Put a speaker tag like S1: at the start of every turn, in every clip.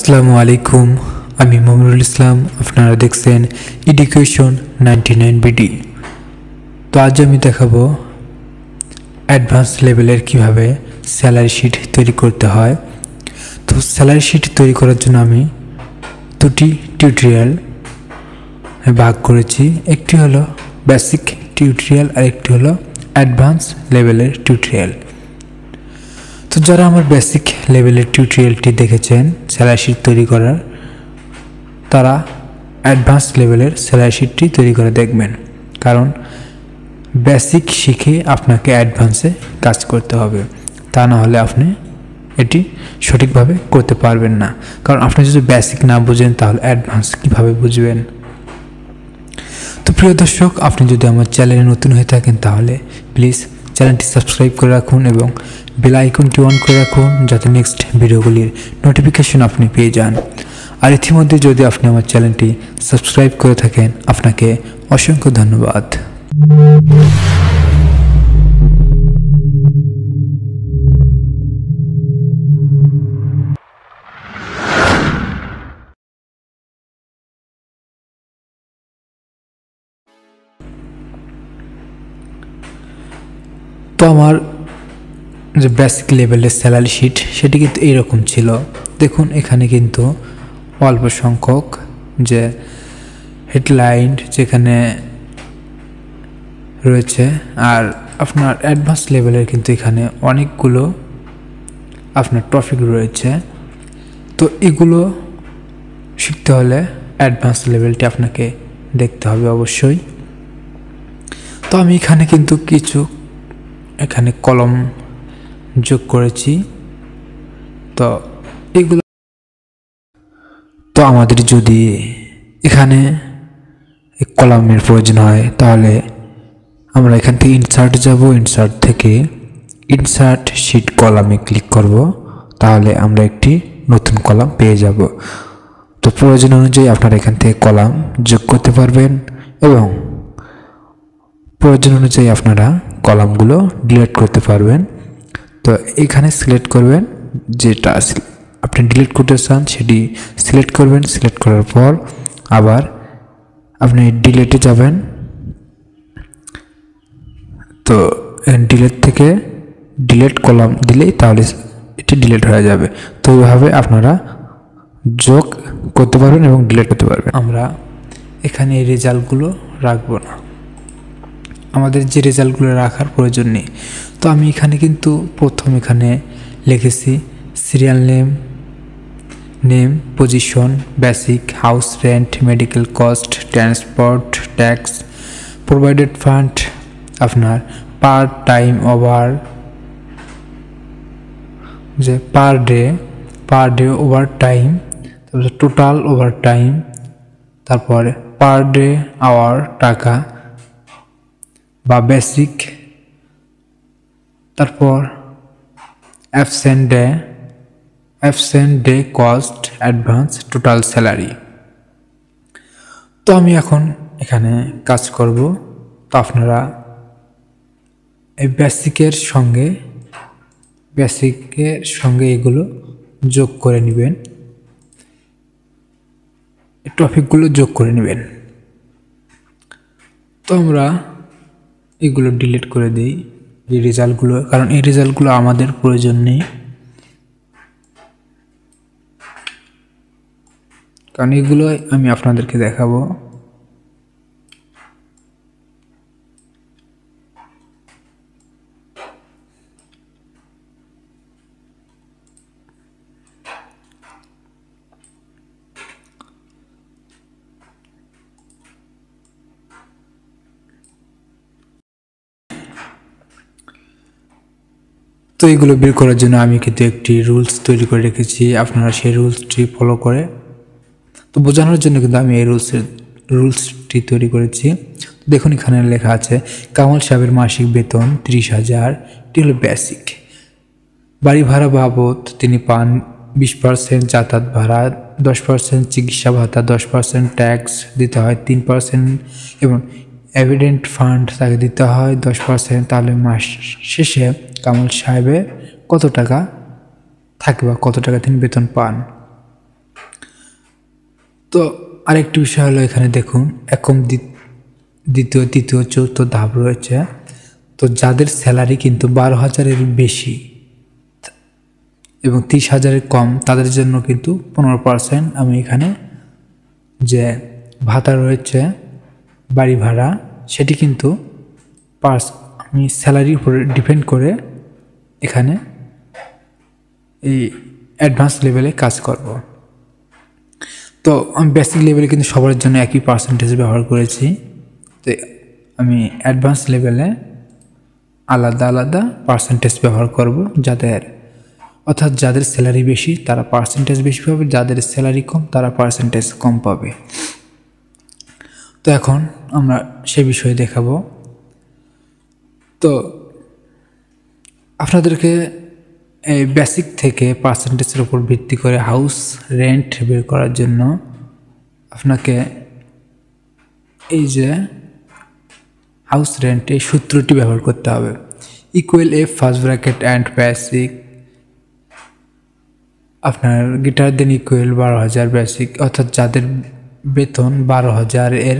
S1: আসসালামু আলাইকুম, আমি মমিনুল ইসলাম। আপনারা দেখছেন এডুকেশন 99 বিডি। তো আজ আমি দেখাবো অ্যাডভান্স লেভেলের কিভাবে স্যালারি শিট তৈরি করতে হয়। তো স্যালারি শিট তৈরি করার জন্য আমি দুটি টিউটোরিয়াল ভাগ করেছি। একটি হলো বেসিক টিউটোরিয়াল আর একটি হলো অ্যাডভান্স লেভেলের টিউটোরিয়াল। তো যারা আমার বেসিক লেভেলের টিউটোরিয়ালটি দেখেছেন স্যালারি শিট তৈরি করার, তারা অ্যাডভান্স লেভেলের স্যালারি শিটটি তৈরি করে দেখবেন, কারণ বেসিক শিখে আপনাকে অ্যাডভান্সে কাজ করতে হবে, তা না হলে আপনি এটি সঠিকভাবে করতে পারবেন না। কারণ আপনি যদি বেসিক না বুঝেন তাহলে অ্যাডভান্স কীভাবে বুঝবেন। তো প্রিয় দর্শক, আপনি যদি আমার চ্যানেলে নতুন হয়ে থাকেন তাহলে প্লিজ চ্যানেলটি সাবস্ক্রাইব করে রাখুন এবং বেল আইকনটি অন করে রাখুন, যাতে নেক্সট ভিডিওগুলির নোটিফিকেশন আপনি পেয়ে যান। আর ইতিমধ্যে যদি আপনি আমার চ্যানেলটি সাবস্ক্রাইব করে থাকেন, আপনাকে অসংখ্য ধন্যবাদ। তো আমার যে বেসিক লেভেলের স্যালারি শিট সেটি কিন্তু এইরকম ছিল। দেখুন, এখানে কিন্তু অল্প সংখ্যক যে হেডলাইন যেখানে রয়েছে, আর আপনার অ্যাডভান্স লেভেলের কিন্তু এখানে অনেকগুলো আপনার টপিক রয়েছে। তো এগুলো শিখতে হলে অ্যাডভান্স লেভেলটি আপনাকে দেখতে হবে অবশ্যই। তো আমি এখানে কিন্তু কিছু কলম যোগ করেছি। তো এগুলো আমাদের যদি এখানে কলামের প্রয়োজন হয় তাহলে আমরা এখান থেকে ইনসার্ট যাব, ইনসার্ট থেকে ইনসার্ট শিট কলামে ক্লিক করব, তাহলে আমরা একটি নতুন কলাম পেয়ে যাব। তো প্রয়োজন অনুযায়ী আপনারা এখান থেকে কলাম যোগ করতে পারবেন এবং প্রয়োজন অনুযায়ী আপনারা কলামগুলো ডিলিট করতে পারবেন। তো এখানে সিলেক্ট করবেন, যেটা আপনি ডিলিট করতে চান সেটি সিলেক্ট করবেন। সিলেক্ট করার পর আবার আপনি ডিলিটে যাবেন। তো ডিলিট থেকে ডিলিট কলাম দিলেই তাহলে এটি ডিলিট হয়ে যাবে। তো এইভাবে আপনারা যোগ করতে পারবেন এবং ডিলিট করতে পারবেন। আমরা এখানে এই রেজাল্টগুলো রাখবো না, আমাদের যে রেজাল্টগুলো রাখার প্রয়োজন নেই। তো আমি এখানে কিন্তু প্রথম এখানে লিখেছি serial name, position, basic, house rent, medical cost, transport, tax, provided fund, আপনার পার টাইম ওভার, যে পার ডে ওভার টাইম, তারপরে টোটাল ওভার টাইম, তারপরে পার ডে আওয়ার টাকা বা বেসিক, তারপর absent day cost, advance, total salary. তো আমি এখন এখানে কাজ করব। তো আপনারা এই বেসিকের সঙ্গে এগুলো যোগ করে নেবেন, টপিকগুলো যোগ করে নেবেন। তো আমরা এগুলো ডিলিট করে দিই, এই রেজাল্টগুলো, কারণ এই রেজাল্টগুলো আমাদের প্রয়োজন নেই। কারণ এগুলো আমি আপনাদেরকে দেখাবো। তো এগুলো বের করার জন্য আমি কিন্তু একটি রুলস তৈরি করে রেখেছি, আপনারা সেই রুলসটি ফলো করে, তো বোঝানোর জন্য কিন্তু আমি এই রুলসটি তৈরি করেছি। দেখুন, এখানে লেখা আছে কামাল সাহেবের মাসিক বেতন 30,000, এটি হলো বেসিক। বাড়ি ভাড়া বাবদ তিনি পান 20%, যাতায়াত ভাড়া 10%, চিকিৎসা ভাতা 10%, ট্যাক্স দিতে হয় 3% এবং এভিডেন্ট ফান্ড তাকে দিতে হয় 10%। তাহলে মাস শেষে কামাল সাহেবের কত টাকা থাকে বা কত টাকা তিনি বেতন পান। তো আরেকটি বিষয় হলো এখানে দেখুন একম দ্বিতীয় তৃতীয় চতুর্থ ধাপ রয়েছে। তো যাদের স্যালারি কিন্তু 12,000-এর বেশি এবং 30,000-এর কম তাদের জন্য কিন্তু 15% আমি এখানে যে ভাতা রয়েছে বাড়ি ভাড়া সেটি কিন্তু আমি স্যালারির উপরে ডিপেন্ড করে এখানে এই অ্যাডভান্স লেভেলে কাজ করব। তো আমি বেসিক লেভেলে কিন্তু সবার জন্য একই পার্সেন্টেজ ব্যবহার করেছি। তো আমি অ্যাডভান্স লেভেলে আলাদা আলাদা পার্সেন্টেজ ব্যবহার করব অর্থাৎ যাদের স্যালারি বেশি তারা পার্সেন্টেজ বেশি পাবে, যাদের স্যালারি কম তারা পার্সেন্টেজ কম পাবে। তো এখন আমরা সে বিষয়ে দেখাবো। তো আপনাদেরকে এই বেসিক থেকে পার্সেন্টেজের উপর ভিত্তি করে হাউস রেন্ট বের করার জন্য আপনাকে এই যে হাউস রেন্ট এই সূত্রটি ব্যবহার করতে হবে। Equal A first bracket and basic আপনার গিটার দেন ইকুয়াল 12,000 বেসিক, অর্থাৎ যাদের বেতন 12,000-এর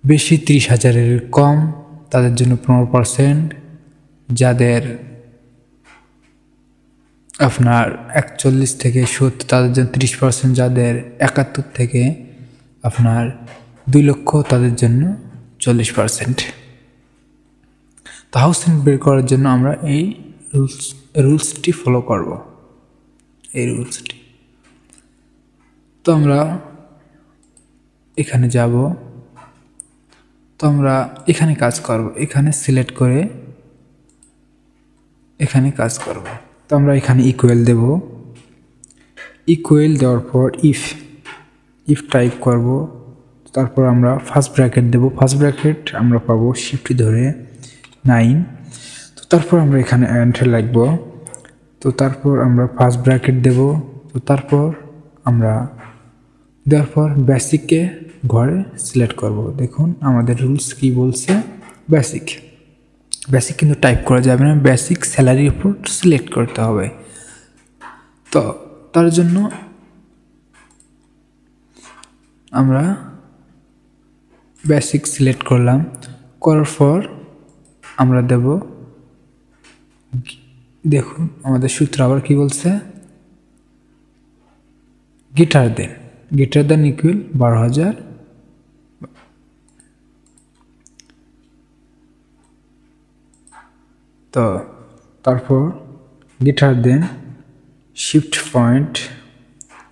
S1: বেশি 30,000-এর কম তাদের জন্য 15%, যাদের আপনার 41 থেকে 70 তাদের জন্য 30%, যাদের 71 থেকে আপনার 2 লক্ষ তাদের জন্য 40%। তো হাউস রেন্ট বের করার জন্য আমরা এই রুলসটি ফলো করব। এই রুলসটি তো আমরা এখানে যাব। তো আমরা এখানে কাজ করব, এখানে সিলেক্ট করে এখানে কাজ করব। তো আমরা এখানে ইকুয়াল দেব। ইকুয়াল দেওয়ার পর ইফ টাইপ করব। তারপর আমরা ফার্স্ট ব্র্যাকেট দেব। ফার্স্ট ব্র্যাকেট আমরা পাবো শিফট ধরে 9। তো তারপর আমরা এখানে এন্টার লিখব। তো তারপর আমরা ফার্স্ট ব্র্যাকেট দেব। তো তারপর আমরা দেওয়ার পর বেসিককে ঘরে সিলেক্ট করব। দেখুন আমাদের রুলস কি বলছে, বেসিক কিন্তু টাইপ করা যাবে না, বেসিক স্যালারির উপর সিলেক্ট করতে হবে। তো তার জন্য আমরা বেসিক সিলেক্ট করলাম, করার পর আমরা দেব। দেখুন আমাদের সূত্র আবার কি বলছে, গিটার দেন ইকুয়াল 12,000। তো তারপর গিটার দেন শিফট পয়েন্ট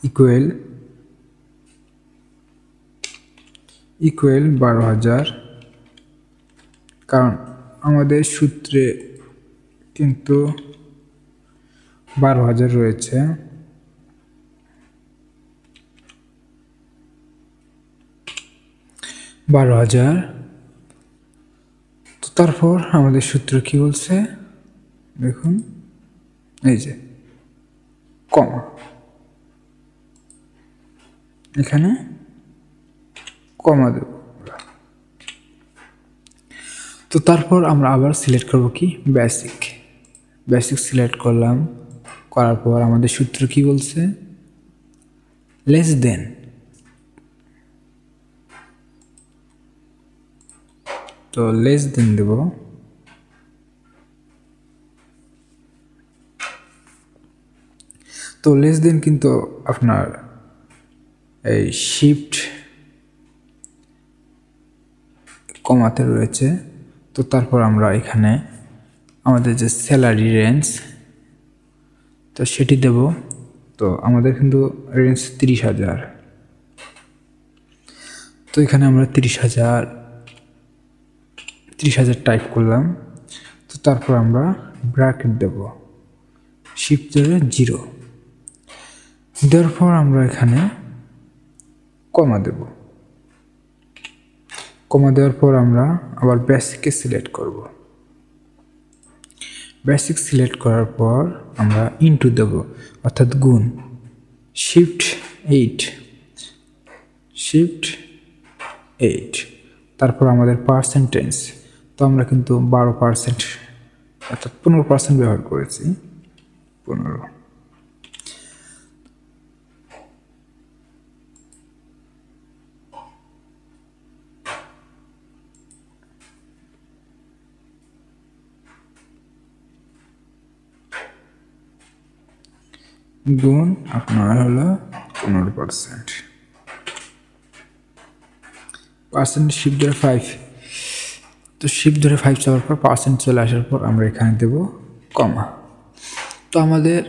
S1: ইকুয়াল 12,000, কারণ আমাদের সূত্রে কিন্তু 12,000 রয়েছে। তো তারপর আমাদের সূত্র কি বলছে দেখুন, এই যে কমা, এখানে কমা দেব। তো তারপর আমরা আবার সিলেক্ট করব কি, বেসিক সিলেক্ট করলাম। করার পর আমাদের সূত্র কি বলছে, লেস দেন। তো লেস দেন দেব। তো লেস দেন কিন্তু আপনার এই শিফট কমাতে রয়েছে। তো তারপর আমরা এখানে আমাদের যে স্যালারি রেঞ্জ তো সেটি দেব। তো আমাদের কিন্তু রেঞ্জ 30,000। তো এখানে আমরা 30,000 টাইপ করলাম। তো তারপর আমরা ব্র্যাকেট দেব, শিফট ধরে 0 দেওয়ার পর আমরা এখানে কমা দেব। কমা দেওয়ার পর আমরা আবার বেসিককে সিলেক্ট করব। বেসিক সিলেক্ট করার পর আমরা ইনটু দেব, অর্থাৎ গুণ, শিফট 8। তারপর আমাদের পার্সেন্টেজ, তো আমরা কিন্তু 12% অর্থাৎ 15% ব্যবহার করেছি, 15। গুণ আপনার হলো 15%। পার্সেন্ট শিফট ধরে 5, তো শিফট ধরে 5 চাপার পর পার্সেন্ট চলে আসার পর আমরা এখানে দেব কমা। তো আমাদের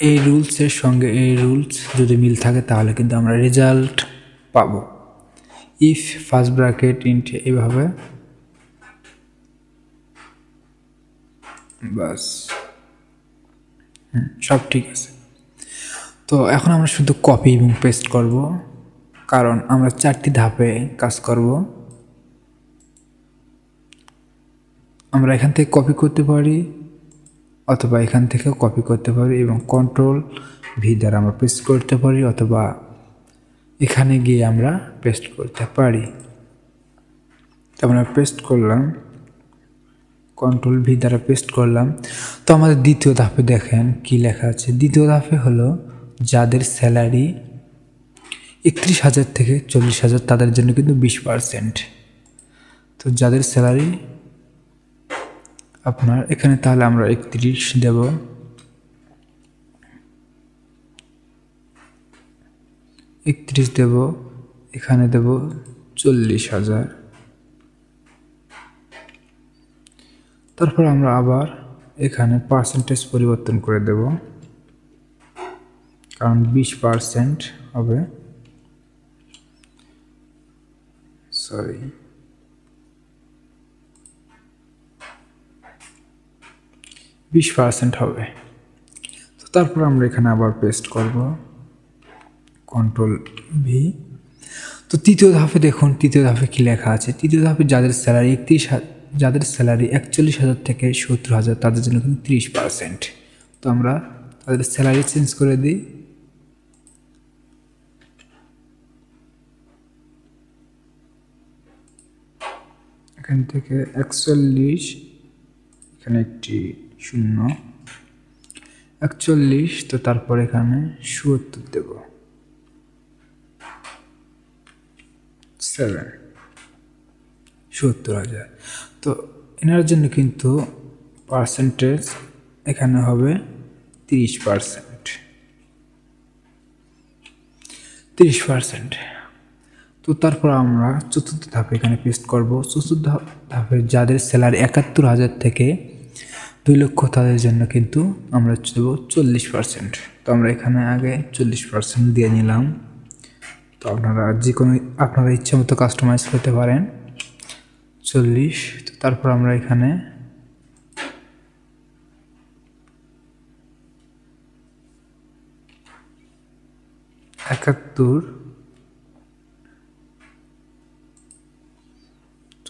S1: এই রুলসের সঙ্গে এই রুলস যদি মিল থাকে তাহলে কিন্তু আমরা রেজাল্ট পাবো। ইফ ফার্স্ট ব্র্যাকেট ইন্ট এইভাবে, বাস সব ঠিক আছে। তো এখন আমরা শুধু কপি এবং পেস্ট করব, কারণ আমরা 4টি ধাপে কাজ করব। আমরা এখান থেকে কপি করতে পারি অথবা এখান থেকেও কপি করতে পারি এবং কন্ট্রোল ভি দ্বারা আমরা পেস্ট করতে পারি অথবা এখানে গিয়ে আমরা পেস্ট করতে পারি। তো আমরা পেস্ট করলাম, কন্ট্রোল ভি দ্বারা পেস্ট করলাম। তো আমাদের দ্বিতীয় ধাপে দেখেন কি লেখা আছে। দ্বিতীয় ধাপে হলো যাদের স্যালারি 31,000 থেকে 40,000 তাদের জন্য কিন্তু 20%। তো যাদের স্যালারি আপনার এখানে তাহলে আমরা 31 দেব, 31 দেব, এখানে দেব 40,000। তারপর আমরা আবার এখানে পার্সেন্টেজ পরিবর্তন করে দেব, কারণ 20% হবে, সরি 20% হবে। তো তারপর আমরা এখানে আবার পেস্ট করব, কন্ট্রোল ভি। তো তৃতীয় ধাপে দেখুন, তৃতীয় ধাপে কি লেখা আছে। তৃতীয় ধাপে যাদের স্যালারি 41,000 থেকে 70,000 তাদের জন্য কিন্তু 30%। তো আমরা তাদের স্যালারি চেঞ্জ করে দিই, এখান থেকে 41, এখানে একটি 0, 41। তো তারপর এখানে 70 দেব, 70,000। তো এনার জন্য কিন্তু পার্সেন্টেজ এখানে হবে 30%। তো তারপর আমরা চতুর্থ ধাপে এখানে পেস্ট করব। চতুর্থ ধাপে যাদের স্যালারি 71,000 থেকে 2 লক্ষ তাদের জন্য কিন্তু আমরা দেবো 40%। তো আমরা এখানে আগে 40% দিয়ে নিলাম। তো আপনারা যে কোনো আপনারা ইচ্ছা মতো কাস্টমাইজ করতে পারেন 40। তো তারপর আমরা এখানে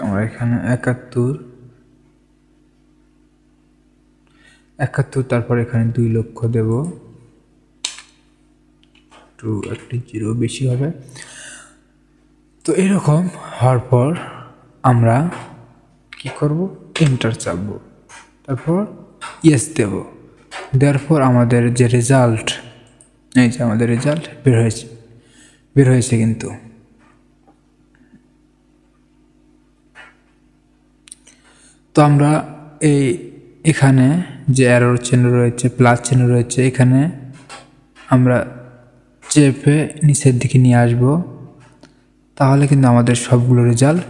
S1: আমরা এখানে 71, তারপর এখানে 2 লক্ষ দেব, একটি 0 বেশি হবে। তো এরকম হওয়ার পর আমরা কি করব, এন্টার চাপবো, তারপর ইয়েস দেব। দেওয়ার পর আমাদের যে রেজাল্ট, এই যে আমাদের রেজাল্ট বের হয়েছে কিন্তু। তো আমরা এখানে যে অ্যারোর চিহ্ন রয়েছে, প্লাস চিহ্ন রয়েছে, এখানে আমরা চেপে নিচের দিকে নিয়ে আসব, তাহলে কিন্তু আমাদের সবগুলো রেজাল্ট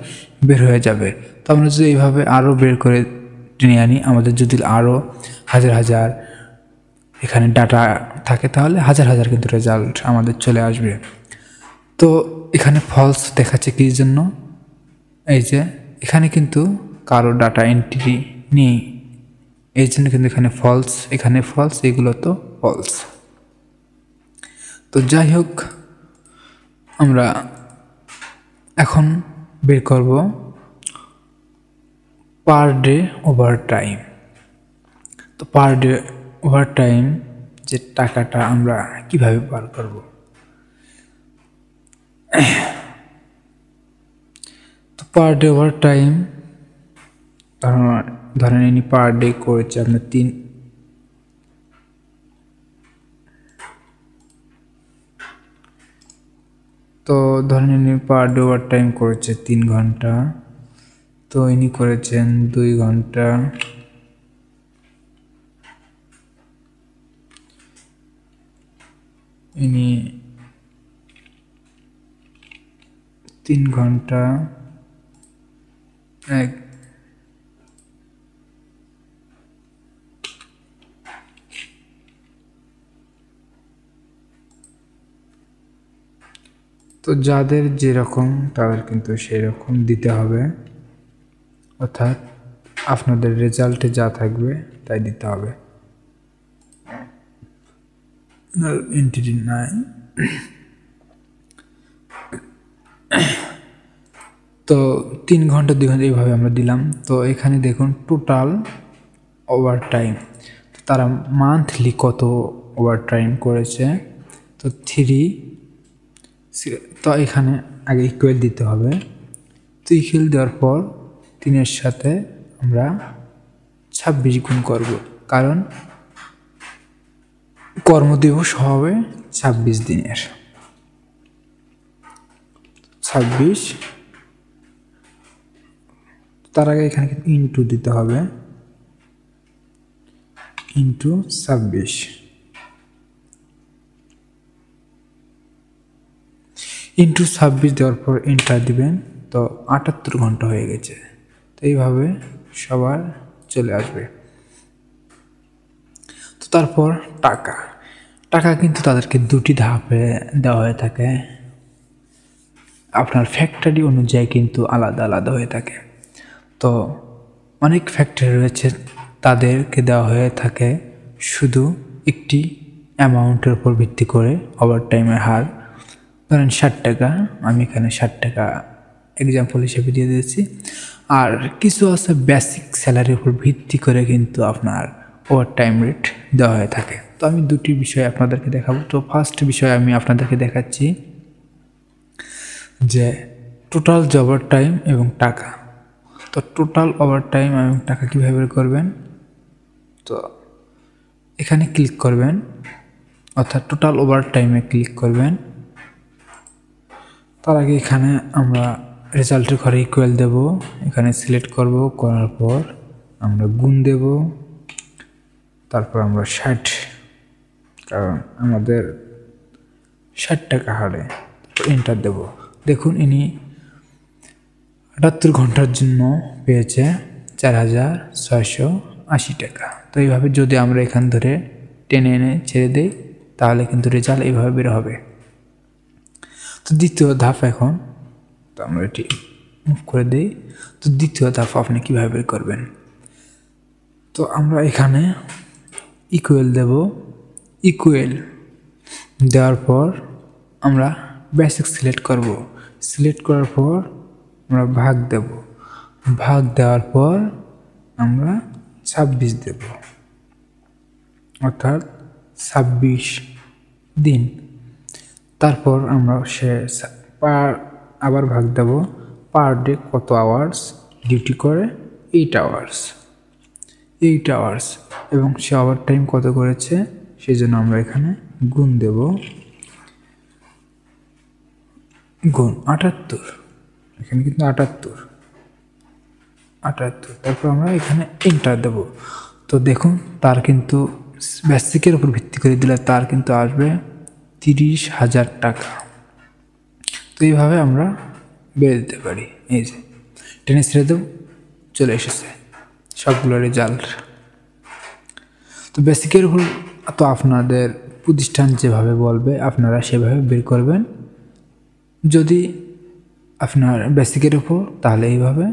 S1: বের হয়ে যাবে। তো আমরা যদি এইভাবে আরও বের করে টেনে আনি, আমাদের যদি আরও হাজার এখানে ডাটা থাকে তাহলে হাজার কিন্তু রেজাল্ট আমাদের চলে আসবে। তো এখানে ফলস দেখাচ্ছে কি জন্য, এই যে এখানে কিন্তু কারো ডাটা এন্ট্রি নেই, এই জন্য কিন্তু এখানে ফলস, এগুলো তো ফলস। তো যাই হোক, আমরা এখন বের করব পার ডে ওভারটাইম। তো পার ডে ওভারটাইম যে টাকাটা আমরা কিভাবে পার করব। তো পার ডে ওভারটাইম ধরেন ইনি পার ডে করেছে আপনার 3, তো ধরেন ইনি পার ডে ওভারটাইম করেছে 3 ঘন্টা, তো ইনি করেছেন 2 ঘন্টা, ইনি 3 ঘন্টা 1 তো যাদের যেরকম তাদের কিন্তু সেই রকম দিতে হবে, অর্থাৎ আপনাদের রেজাল্টে যা থাকবে তাই দিতে হবে। এন্টিটি নাই। তো 3 ঘন্টা 2 ঘন্টা এইভাবে আমরা দিলাম। তো এখানে দেখুন টোটাল ওভার টাইম, তারা মান্থলি কত ওভার টাইম করেছে। তো 3, তো এখানে আগে ইকুয়াল দিতে হবে। তো ইকুয়াল দেওয়ার পর 3-এর সাথে আমরা 26 গুণ করব, কারণ কর্মদিবস হবে 26 দিনের। 26, তার আগে এখানে ইন্টু দিতে হবে, ইন্টু 26। ইন্টু 26 দেওয়ার পর এন্টার দিবেন। তো 78 ঘন্টা হয়ে গেছে। তো এইভাবে সবার চলে আসবে। তো তারপর টাকা কিন্তু তাদেরকে 2টি ধাপে দেওয়া হয়ে থাকে। আপনার ফ্যাক্টরি অনুযায়ী কিন্তু আলাদা আলাদা হয়ে থাকে। তো অনেক ফ্যাক্টরি রয়েছে, তাদেরকে দেওয়া হয়ে থাকে শুধু একটি অ্যামাউন্টের উপর ভিত্তি করে ওভারটাইমের হার। ধরেন 60 টাকা, আমি এখানে 60 টাকা এক্সাম্পল হিসেবে দিয়ে দিয়েছি। আর কিছু আছে বেসিক স্যালারির উপর ভিত্তি করে কিন্তু আপনার ওভারটাইম রেট দেওয়া হয়ে থাকে। তো আমি দুটি বিষয় আপনাদেরকে দেখাবো। তো ফার্স্ট বিষয় আমি আপনাদেরকে দেখাচ্ছি যে টোটাল ওভারটাইম এবং টাকা। তো টোটাল ওভারটাইম এবং টাকা কীভাবে বের করবেন, তো এখানে ক্লিক করবেন, অর্থাৎ টোটাল ওভারটাইমে ক্লিক করবেন। তার আগে এখানে আমরা রেজাল্টের ঘরে ইকুয়াল দেব, এখানে সিলেক্ট করব, করার পর আমরা গুণ দেব, তারপর আমরা 60, কারণ আমাদের 60 টাকা হারে এন্টার দেব। দেখুন ইনি 78 ঘন্টার জন্য পেয়েছে 4680 টাকা। তো এইভাবে যদি আমরা এখান ধরে টেনে এনে ছেড়ে দিই তাহলে কিন্তু রেজাল্ট এইভাবে বের হবে। তো দ্বিতীয় ধাপ এখন, তো আমরা এটি মুভ করে দিই। তো দ্বিতীয় ধাপ আপনি কীভাবে বের করবেন, তো আমরা এখানে ইকুয়াল দেব। ইকুয়াল দেওয়ার পর আমরা বেসিক সিলেক্ট করব, সিলেক্ট করার পর আমরা ভাগ দেব, ভাগ দেওয়ার পর আমরা 26 দেব, অর্থাৎ 26 দিন। তারপর আমরা আবার ভাগ দেব, পার ডে কত আওয়ার্স ডিউটি করে, 8 আওয়ার্স, 8 আওয়ার্স, এবং সে ওভার টাইম কত করেছে সেই জন্য আমরা এখানে গুণ দেব, গুণ 78, এখানে কিন্তু 78। তারপর আমরা এখানে এন্টার দেব। তো দেখুন তার কিন্তু বেসিকের উপর ভিত্তি করে দিলে তার কিন্তু আসবে 30,000 টাকা। তো এইভাবে আমরা বের দিতে পারি। এই যে টেনে ছেড়ে দেব, চলে এসেছে সবগুলো রেজাল্ট। তো বেসিকের উপর তো আপনাদের প্রতিষ্ঠান যেভাবে বলবে আপনারা সেভাবে বের করবেন। যদি আপনার বেসিকের উপর তাহলে এইভাবে,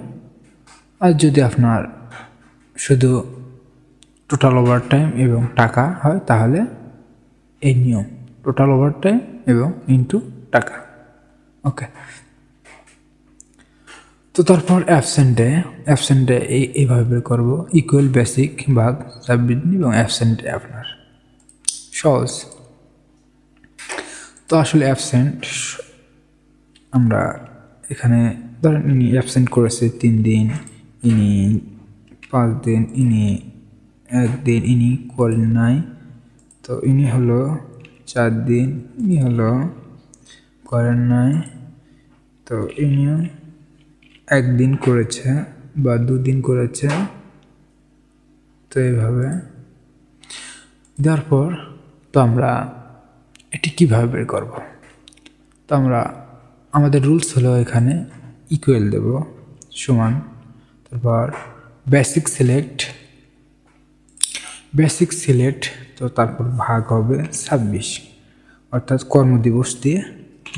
S1: আর যদি আপনার শুধু টোটাল ওভারটাইম এবং টাকা হয় তাহলে এই নিয়ম, টোটাল ওভারটাইম এবং ইনটু টাকা। ওকে, তো তারপর অ্যাবসেন্টে এইভাবে বের করবো, ইকুয়াল বেসিক ভাগ 26 দিন এবং অ্যাবসেন্টে আপনার সহজ। তো আসলে অ্যাবসেন্ট আমরা এখানে ধরেন ইনি অ্যাবসেন্ট করেছে 3 দিন, ইনি 5 দিন, ইনি 1 দিন, ইনি করেন নাই। তো ইনি হলো 4 দিন, ইনি হলো করেন নাই। তো ইনিও 1 দিন করেছে বা 2 দিন করেছে। তো এইভাবে দেওয়ার পর তো আমরা এটি কিভাবে বের করব? তো আমরা আমাদের রুলস হলো এখানে ইকুয়াল দেব সমান, তারপর বেসিক সিলেক্ট, তো তারপর ভাগ হবে 26, অর্থাৎ কর্মদিবস দিয়ে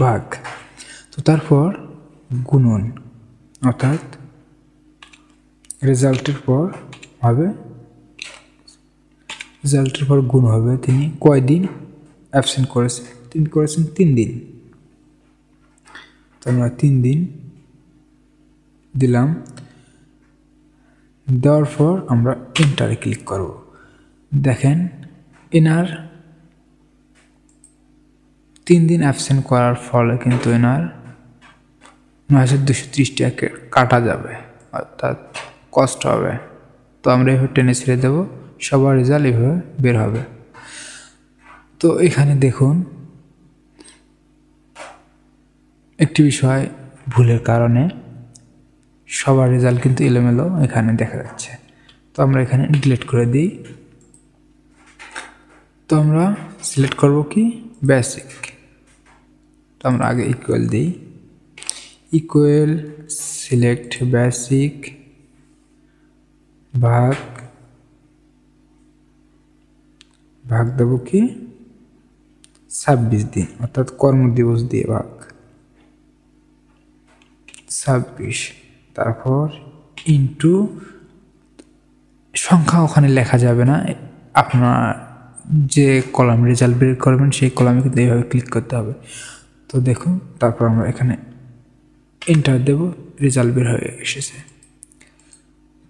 S1: ভাগ। তো তারপর গুণন, অর্থাৎ রেজাল্টের পর গুণ হবে তিনি কয়দিন অ্যাবসেন্ট করেছেন। তিনি করেছেন 3 দিন, তো আমরা 3 দিন দিলাম। দেওয়ার পর আমরা এন্টারে ক্লিক করব। দেখেন এনার 3 দিন অ্যাবসেন্ট করার ফলে কিন্তু এনার 9230 টাকা কাটা যাবে, অর্থাৎ কষ্ট হবে। তো আমরা এভাবে টেনে ছেড়ে দেবো, সবার রেজাল্ট এভাবে বের হবে। তো এখানে দেখুন একটি বিষয়, ভুলের কারণে সবার রেজাল্ট কিন্তু এলোমেলো এখানে দেখা যাচ্ছে। তো আমরা এখানে ডিলিট করে দিই। তো আমরা সিলেক্ট করব কি বেসিক, তো আমরা আগে ইকুয়াল দিই, ইকুয়াল সিলেক্ট বেসিক ভাগ দেব কি 26 দিন, অর্থাৎ কর্মদিবস দিয়ে ভাগ 26, তারপর ইন্টু সংখ্যা ওখানে লেখা যাবে না, আপনার যে কলাম রেজাল্ট বের করবেন সেই কলামে কিন্তু এইভাবে ক্লিক করতে হবে। তো দেখুন তারপর আমরা এখানে এন্টার দেব, রেজাল্ট বের হয়ে এসেছে।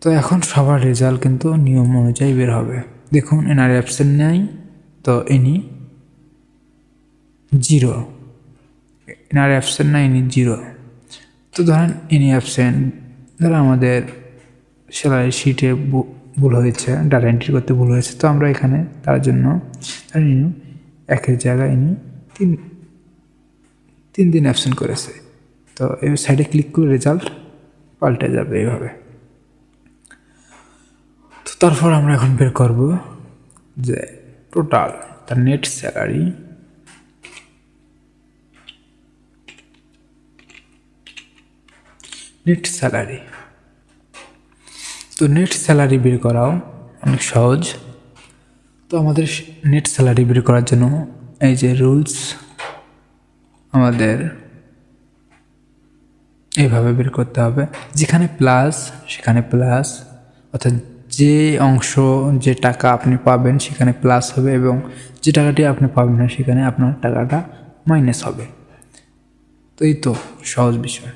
S1: তো এখন সবার রেজাল্ট কিন্তু নিয়ম অনুযায়ী বের হবে। দেখুন এনার অ্যাবসেন্ট নেই, তো ইনি 0, এনার অ্যাবসেন্ট নাই, ইনি 0। তো ধরেন ইনি অ্যাবসেন্ট, ধরেন আমাদের স্যালারি শিটে ভুল হয়েছে, ডাটা এন্ট্রি করতে ভুল হয়েছে, তো আমরা এখানে তার জন্য ধরেন ইনি 1-এর জায়গায় ইনি 3 দিন অ্যাবসেন্ট করেছে। তো এই সাইডে ক্লিক করে রেজাল্ট পাল্টে যাবে এইভাবে। তো তারপর আমরা এখন বের করব যে টোটাল তার নেট স্যালারি, তো নেট স্যালারি বের করাও অনেক সহজ। তো আমাদের নেট স্যালারি বের করার জন্য এই যে রুলস, আমাদের এইভাবে বের করতে হবে, যেখানে প্লাস সেখানে প্লাস, অর্থাৎ যে অংশ যে টাকা আপনি পাবেন সেখানে প্লাস হবে, এবং যে টাকাটি আপনি পাবেন না সেখানে আপনার টাকাটা মাইনাস হবে। তো এই তো সহজ বিষয়।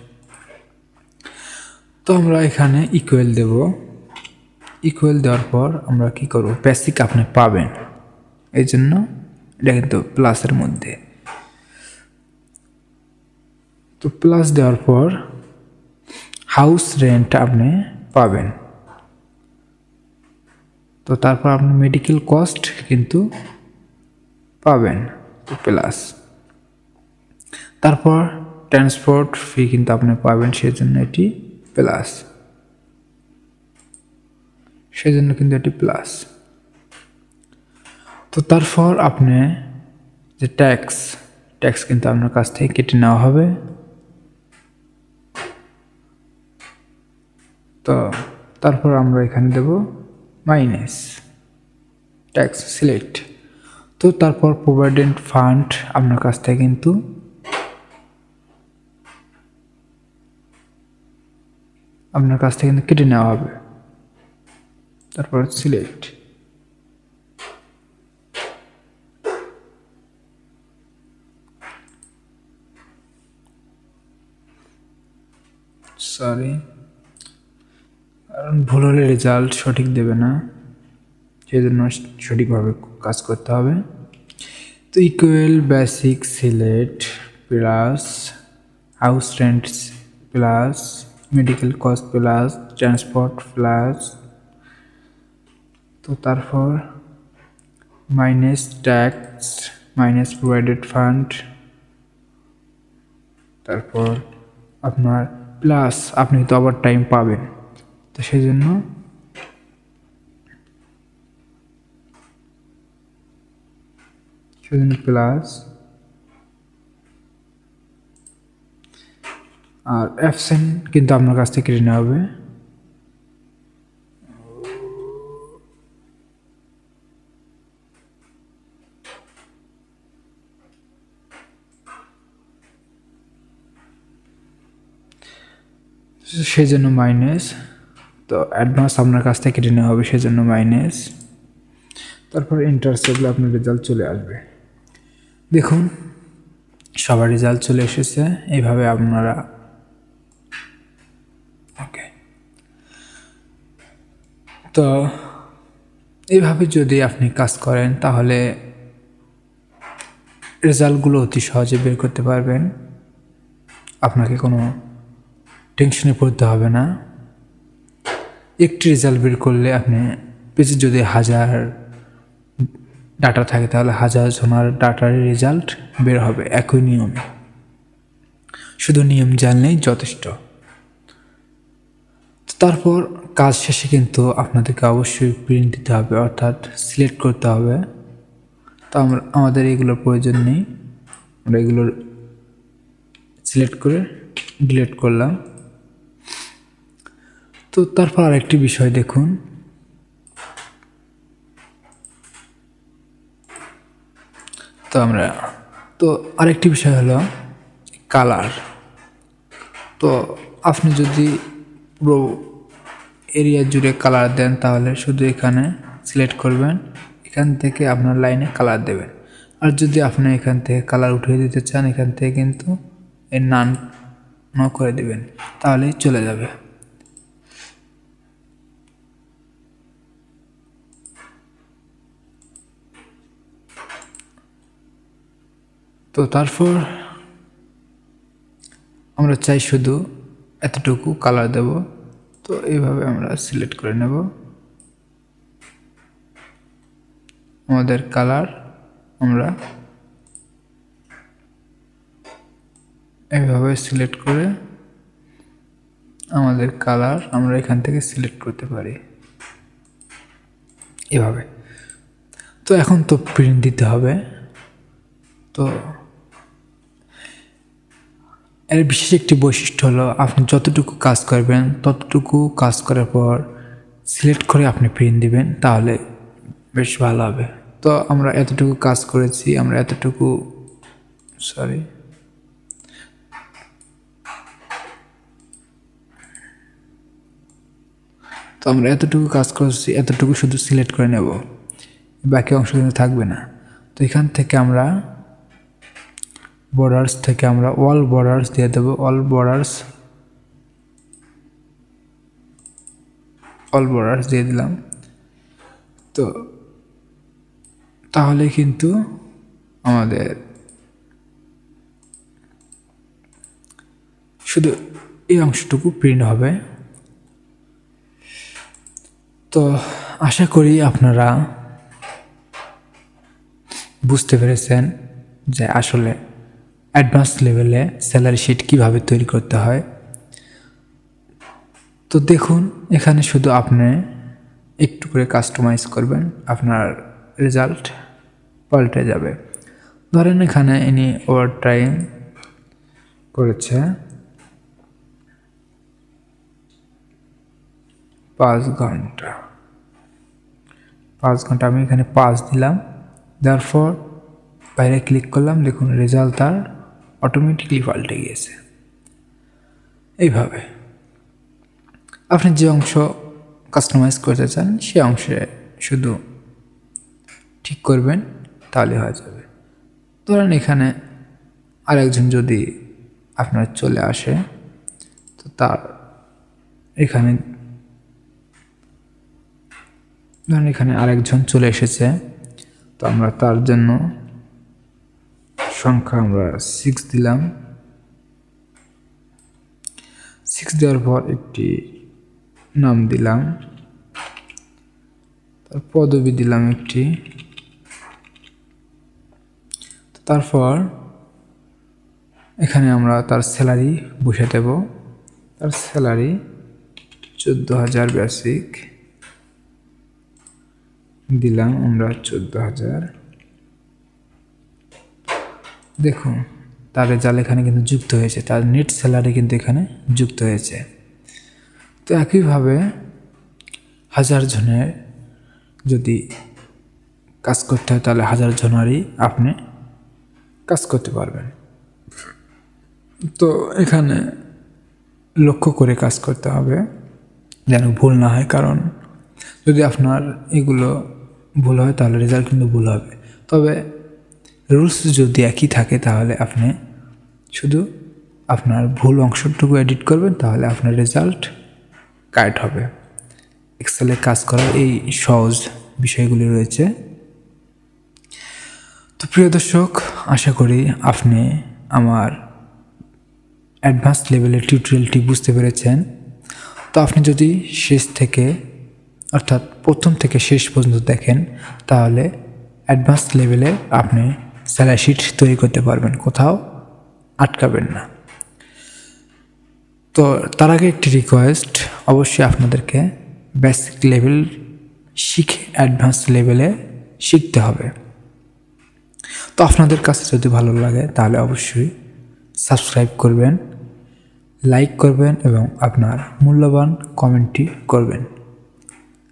S1: তো আমরা এখানে ইকুয়াল দেব, ইকুয়াল দেওয়ার পর আমরা কি করব, বেসিক আপনি পাবেন, এই জন্য এটা কিন্তু প্লাসের মধ্যে। তো প্লাস দেওয়ার পর হাউস রেন্ট আপনি পাবেন, তো তারপর আপনি মেডিকেল কস্ট কিন্তু পাবেন, তো প্লাস। তারপর ট্রান্সপোর্ট ফি কিন্তু আপনি পাবেন, সেজন্য এটি প্লাস, সেজন্য কিন্তু এটি প্লাস। তো তারপর আপনি যে ট্যাক্স কিন্তু আপনার কাছ থেকে কেটে নেওয়া হবে। তো তারপর আমরা এখানে দেব মাইনাস ট্যাক্স সিলেক্ট। তো তারপর প্রভিডেন্ট ফান্ড আপনার কাছ থেকে কিন্তু কেটে নেওয়া হবে, তারপর সিলেক্ট। সরি, কারণ ভুল হলে রেজাল্ট সঠিক দেবে না, সেই জন্য সঠিকভাবে কাজ করতে হবে। তো equal basic select plus house rent plus medical cost plus transport plus, তো তারপর minus tax minus provident fund, তারপর আপনার প্লাস আপনি তো ওভার টাইম পাবেন, তো সেই জন্য প্লাস আর অ্যাবসেন্ট কিন্তু আপনার কাছ থেকে কেটে নেওয়া হবে। সেজন্য মাইনাস, তো অ্যাডভান্স আপনার কাছ থেকে কেটে নেওয়া হবে, সেজন্য মাইনাস। তারপর এন্টার করলে আপনার রেজাল্ট চলে আসবে। দেখুন সবার রেজাল্ট চলে এসেছে। এইভাবে আপনারা ওকে, তো এইভাবে যদি আপনি কাজ করেন তাহলে রেজাল্টগুলো অতি সহজে বের করতে পারবেন। আপনাকে কোনো টেনশনে পড়তে হবে না। একটি রেজাল্ট বের করলে আপনি পেজে যদি 1000 ডাটা থাকে তাহলে 1000 জনের ডাটার রেজাল্ট বের হবে একই নিয়মে। শুধু নিয়ম জানলেই যথেষ্ট। তারপর কাজ শেষে কিন্তু আপনাদেরকে অবশ্যই প্রিন্ট দিতে হবে, অর্থাৎ সিলেক্ট করতে হবে। তো আমাদের এগুলোর প্রয়োজন নেই, আমরা এগুলো সিলেক্ট করে ডিলিট করলাম। তো তারপর আরেকটি বিষয় দেখুন, তো আরেকটি বিষয় হলো কালার। তো আপনি যদি পুরো এরিয়া জুড়ে কালার দেন তাহলে শুধু এখানে সিলেক্ট করবেন, এখান থেকে আপনার লাইনে কালার দেবেন। আর যদি আপনি এখান থেকে কালার উঠিয়ে দিতে চান, এখান থেকে কিন্তু এর নান করে দেবেন, তাহলেই চলে যাবে। তো তারপর আমরা চাই শুধু এতটুকু কালার দেব। তো এইভাবে আমরা সিলেক্ট করে নেব আমাদের কালার। আমরা এইভাবে সিলেক্ট করে আমাদের কালার আমরা এখান থেকে সিলেক্ট করতে পারি এভাবে। তো এখন তো প্রিন্ট দিতে হবে। তো এর বিশেষ একটি বৈশিষ্ট্য হলো আপনি যতটুকু কাজ করবেন ততটুকু কাজ করার পর সিলেক্ট করে আপনি প্রিন্ট দিবেন, তাহলে বেশ ভালো হবে। তো আমরা এতটুকু কাজ করেছি, আমরা এতটুকু আমরা এতটুকু কাজ করেছি, এতটুকু শুধু সিলেক্ট করে নেব, বাকি অংশ কিন্তু থাকবে না। তো এখান থেকে আমরা বর্ডার্স থেকে আমরা অল বর্ডার্স দিয়ে দেব, অল বর্ডার্স দিয়ে দিলাম। তো তাহলে কিন্তু আমাদের শুধু এই অংশটুকু প্রিন্ট হবে। তো আশা করি আপনারা বুঝতে পেরেছেন যে আসলে অ্যাডভান্স লেভেলে স্যালারি শিট কীভাবে তৈরি করতে হয়। তো দেখুন এখানে শুধু আপনি একটু করে কাস্টমাইজ করবেন, আপনার রেজাল্ট পাল্টে যাবে। ধরেন এখানে ইনি ওভার টাইম করেছে 5 ঘন্টা, আমি এখানে 5 দিলাম, দেওয়ার পর বাইরে ক্লিক করলাম, দেখুন রেজাল্ট তার অটোমেটিকলি পাল্টে গিয়েছে। এইভাবে আপনি যে অংশ কাস্টমাইজ করতে চান সে অংশে শুধু ঠিক করবেন, তাহলে হয়ে যাবে। ধরেন এখানে আরেকজন যদি আপনার চলে আসে, তো তার এখানে ধরেন এখানে আরেকজন চলে এসেছে, তো আমরা তার জন্য সংখ্যা আমরা 6 দিলাম। 6 দেওয়ার পর একটি নাম দিলাম, তার পদবি দিলাম একটি। তারপর এখানে আমরা তার স্যালারি বসে দেব, তার স্যালারি 14,000 বেসিক দিলাম আমরা 14,000। দেখুন তার রেজাল্ট এখানে কিন্তু যুক্ত হয়েছে, তার নেট স্যালারি কিন্তু এখানে যুক্ত হয়েছে। তো একইভাবে 1000 জনের যদি কাজ করতে হয় তাহলে 1000 জনেরই আপনি কাজ করতে পারবেন। তো এখানে লক্ষ্য করে কাজ করতে হবে যেন ভুল না হয়, কারণ যদি আপনার এগুলো ভুল হয় তাহলে রেজাল্ট কিন্তু ভুল হবে। তবে রুলস যদি একই থাকে তাহলে আপনি শুধু আপনার ভুল অংশটুকু এডিট করবেন, তাহলে আপনার রেজাল্ট কারেক্ট হবে। এক্সেলে কাজ করার এই সহজ বিষয়গুলি রয়েছে। তো প্রিয় দর্শক, আশা করি আপনি আমার অ্যাডভান্স লেভেলের টিউটোরিয়ালটি বুঝতে পেরেছেন। তো আপনি যদি শেষ থেকে অর্থাৎ প্রথম থেকে শেষ পর্যন্ত দেখেন তাহলে অ্যাডভান্স লেভেলে আপনি স্যালারি শিট তৈরি করতে পারবেন, কোথাও আটকাবেন না। তো তার আগে একটি রিকোয়েস্ট, অবশ্যই আপনাদেরকে বেসিক লেভেল শিখে অ্যাডভান্স লেভেলে শিখতে হবে। তো আপনাদের কাছে যদি ভালো লাগে তাহলে অবশ্যই সাবস্ক্রাইব করবেন, লাইক করবেন এবং আপনার মূল্যবান কমেন্টটি করবেন,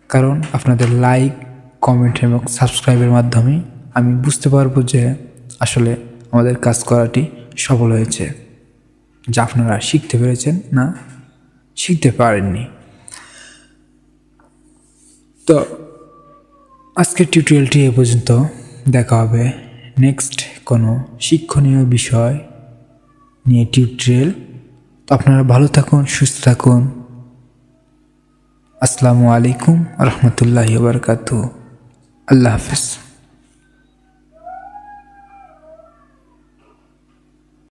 S1: কারণ আপনাদের লাইক, কমেন্ট এবং সাবস্ক্রাইবের মাধ্যমে আমি বুঝতে পারবো যে আসলে আমাদের কাজ করাটি সফল হয়েছে, যা আপনারা শিখতে পেরেছেন না শিখতে পারেননি। তো আজকের টিউটোরিয়ালটি এ পর্যন্ত, দেখা হবে নেক্সট কোনো শিক্ষণীয় বিষয় নিয়ে টিউটোরিয়াল। তো আপনারা ভালো থাকুন, সুস্থ থাকুন। আসসালামু আলাইকুম ওয়া রাহমাতুল্লাহি ওয়া বারাকাতুহু। আল্লাহ হাফেজ।